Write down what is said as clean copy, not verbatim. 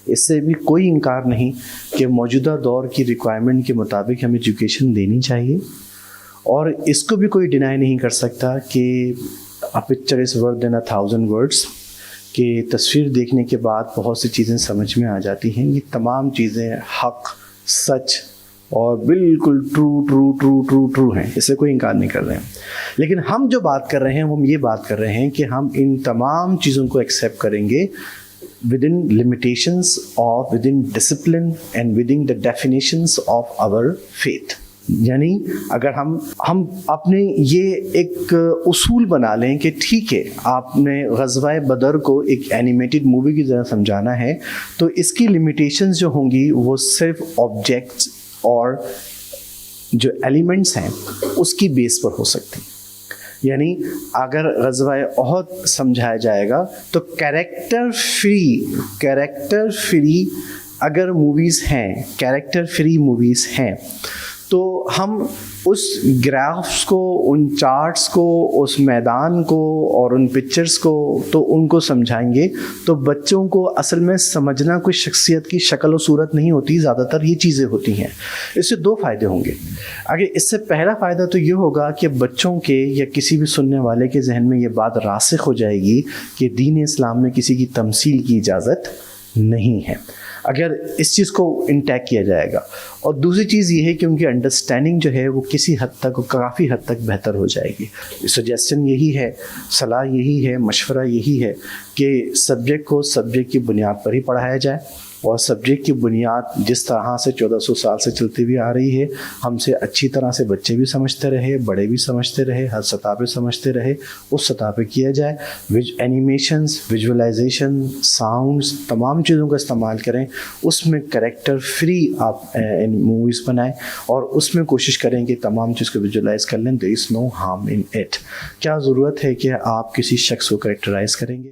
اس سے بھی کوئی انکار نہیں کہ موجودہ دور کی ریکوائرمنٹ کے مطابق ہمیں ایجوکیشن دینی چاہیے، اور اس کو بھی کوئی ڈینائی نہیں کر سکتا کہ a picture is worth than 1000 words، کہ تصویر دیکھنے کے بعد بہت سی چیزیں سمجھ میں آ جاتی ہیں. یہ تمام چیزیں حق، سچ اور بالکل ٹرو ہیں، اس سے کوئی انکار نہیں کر رہے ہیں. لیکن ہم جو بات کر رہے ہیں ہم یہ بات کر رہے ہیں کہ ہم ان تمام چیزوں کو ایکسیپٹ کریں گے within limitations of within discipline and within the definitions of our faith. یعنی اگر ہم اپنے یہ ایک اصول بنا لیں کہ ٹھیک ہے آپ نے غزوہ بدر کو ایک اینیمیٹڈ مووی کی طرح سمجھانا ہے، تو اس کی لمیٹیشنز جو ہوں گی وہ صرف آبجیکٹس اور جو ایلیمنٹس ہیں اس کی بیس پر ہو سکتی. یعنی اگر غزوہ احد سمجھایا جائے گا تو کیریکٹر فری اگر موویز ہیں، کیریکٹر فری موویز ہیں، تو ہم اس گرافس کو، ان چارٹس کو، اس میدان کو اور ان پکچرز کو تو ان کو سمجھائیں گے. تو بچوں کو اصل میں سمجھنا کوئی شخصیت کی شکل و صورت نہیں ہوتی، زیادہ تر یہ چیزیں ہوتی ہیں. اس سے دو فائدے ہوں گے. اگر اس سے پہلا فائدہ تو یہ ہوگا کہ بچوں کے یا کسی بھی سننے والے کے ذہن میں یہ بات راسخ ہو جائے گی کہ دین اسلام میں کسی کی تمثیل کی اجازت نہیں ہے، اگر اس چیز کو انٹیک کیا جائے گا. اور دوسری چیز یہ ہے کہ ان کی انڈرسٹینڈنگ جو ہے وہ کسی حد تک، کافی حد تک بہتر ہو جائے گی. سجیسشن یہی ہے، صلاح یہی ہے، مشورہ یہی ہے کہ سبجیکٹ کو سبجیکٹ کی بنیاد پر ہی پڑھایا جائے، اور سبجیکٹ کی بنیاد جس طرح سے 1400 سال سے چلتی ہوئی آ رہی ہے، ہم سے اچھی طرح سے بچے بھی سمجھتے رہے، بڑے بھی سمجھتے رہے، ہر سطح پہ سمجھتے رہے، اس سطح پہ کیا جائے. اینیمیشنز، ویژولائزیشن، ساؤنڈز، تمام چیزوں کا استعمال کریں. اس میں کریکٹر فری آپ موویز بنائیں اور اس میں کوشش کریں کہ تمام چیز کو ویژولائز کر لیں. there is no harm in it. کیا ضرورت ہے کہ آپ کسی شخص کو کریکٹرائز کریں گے؟